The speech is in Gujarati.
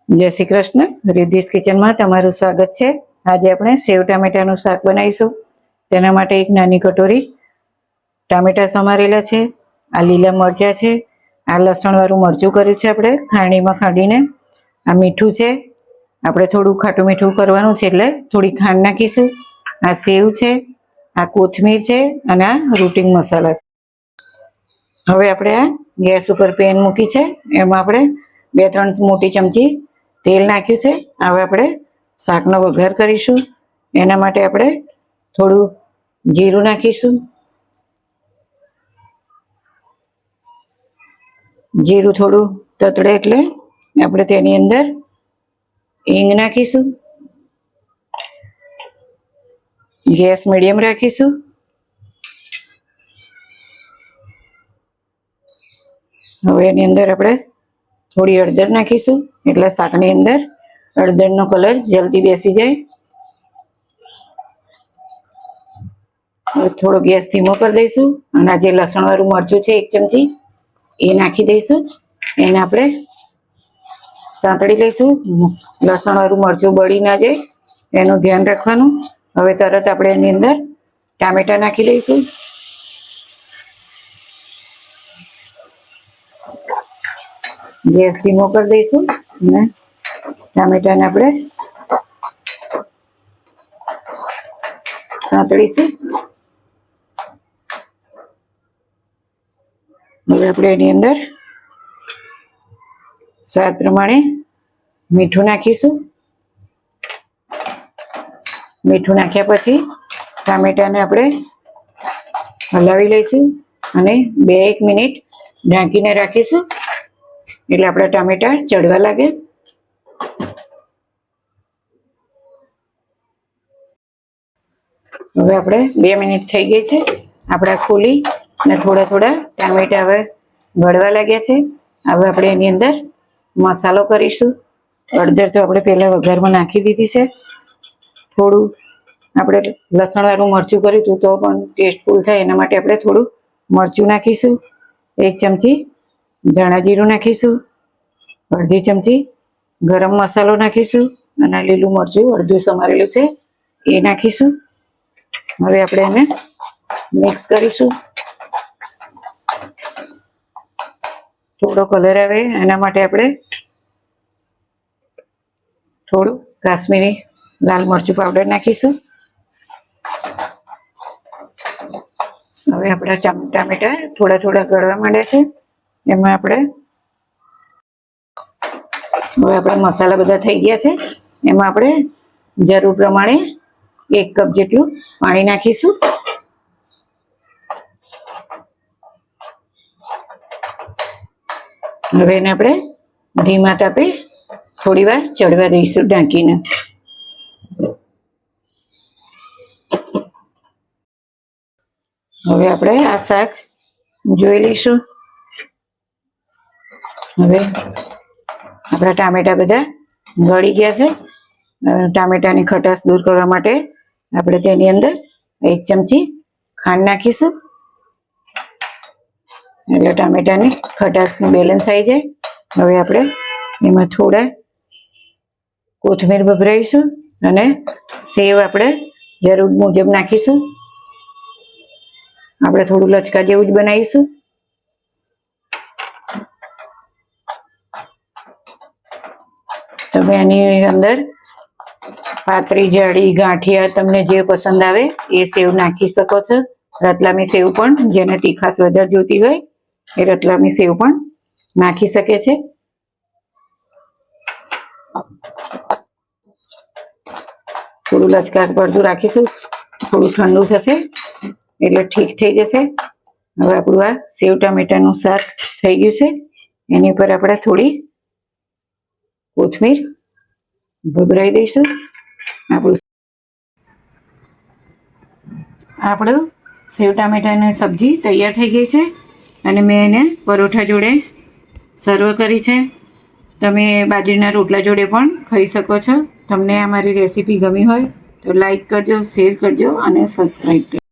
જય શ્રી કૃષ્ણ. રિદ્ધિસ કિચનમાં તમારું સ્વાગત છે. આજે આપણે સેવ ટામેટાનું શાક બનાવીશું. તેના માટે એક નાની કટોરી ટામેટા સમારેલા છે, આ લીલા મરચાં છે, આ લસણવાળું મરચું કર્યું છે આપણે ખાંડીમાં ખાંડીને, આ મીઠું છે, આપણે થોડું ખાટું મીઠું કરવાનું છે એટલે થોડી ખાંડ નાખીશું, આ સેવ છે, આ કોથમીર છે અને આ રૂટિંગ મસાલા છે. હવે આપણે આ ગેસ ઉપર પેન મૂકી છે, એમાં આપણે 2-3 મોટી ચમચી તેલ નાખ્યું છે. હવે આપણે શાકનો વઘાર કરીશું. એના માટે આપણે થોડું જીરું નાખીશું. જીરું થોડું તતડે એટલે આપણે તેની અંદર હિંગ નાખીશું. ગેસ મીડિયમ રાખીશું. હવે એની અંદર આપણે થોડી હળદર નાખીશું એટલે શાકની અંદર હળદરનો કલર જલ્દી બેસી જાય. હવે થોડો ગેસ ધીમો કરી દઈશું અને આ જે લસણવાળું મરચું છે 1 ચમચી એ નાખી દઈશું. એને આપણે સાંતળી લઈશું. લસણવાળું મરચું બળી ના જાય એનું ધ્યાન રાખવાનું. હવે તરત આપણે એની અંદર ટામેટા નાખી દઈશું. ગેસ ધીમો કરી દઈશું અને ટામેટાને આપણે સાંતળીશું. હવે આપણે એની અંદર સ્વાદ પ્રમાણે મીઠું નાખીશું. મીઠું નાખ્યા પછી ટામેટાને આપણે હલાવી લઈશું અને 2-1 મિનિટ ઢાંકીને રાખીશું એટલે આપણા ટામેટા ચડવા લાગે. હવે આપણે 2 મિનિટ થઈ ગઈ છે. આપણે ખોલી અને થોડા ટામેટા હવે ગળવા લાગ્યા છે. હવે આપણે એની અંદર મસાલો કરીશું. હળદર તો આપણે પહેલા વઘારમાં નાખી દીધી છે. થોડું આપણે લસણવાળું મરચું કર્યું હતું તો પણ ટેસ્ટફુલ થાય એના માટે આપણે થોડું મરચું નાખીશું. 1 ચમચી ધાણા જીરું નાખીશું. 1/2 ચમચી ગરમ મસાલો નાખીશું અને લીલું મરચું અડધું સમારેલું છે એ નાખીશું. હવે આપણે એને મિક્સ કરીશું. થોડો કલર આવે એના માટે આપણે થોડું કાશ્મીરી લાલ મરચું પાવડર નાખીશું. હવે આપણા ટામેટા થોડા ગળવા માંડ્યા છે. એમાં આપણે મસાલા બધા થઈ ગયા છે. એમાં આપણે જરૂર પ્રમાણે 1 કપ જેટલું પાણી નાખીશું. હવે એને આપણે ધીમા તાપે થોડી વાર ચડવા દઈશું ઢાંકીને. હવે આપણે આ શાક જોઈ લઈશું. હવે આપણા ટામેટા બધા ગળી ગયા છે. ટામેટાની ખટાશ દૂર કરવા માટે આપણે તેની અંદર 1 ચમચી ખાંડ નાખીશું એટલે ટામેટાની ખટાશનું બેલેન્સ આવી જાય. હવે આપણે એમાં થોડા કોથમીર ભભરાઈશું અને સેવ આપણે જરૂર મુજબ નાખીશું. આપણે થોડું લચકા જેવું જ બનાવીશું. તમે આની અંદર પાતળી જાડી ગાંઠિયા તમને જે પસંદ આવે એ સેવ નાખી શકો છો. રતલામી સેવ પણ જેને તીખાશ વધારે જોતી હોય એ રતલામી સેવ પણ નાખી શકે છે. થોડું લચકા પડતું રાખીશું. થોડું ઠંડુ થશે એટલે ઠીક થઈ જશે. હવે આપણું આ સેવ ટામેટાનું શાક થઈ ગયું છે. એની પર આપણે થોડી કોથમીર ભભરાઈ દઈશું. આપણું સેવ ટામેટાની સબ્જી તૈયાર થઈ ગઈ છે અને મેં એને પરોઠા જોડે સર્વ કરી છે. તમે બાજરીના રોટલા જોડે પણ ખાઈ શકો છો. તમને આ મારી રેસીપી ગમી હોય તો લાઈક કરજો, શેર કરજો અને સબસ્ક્રાઈબ કરજો.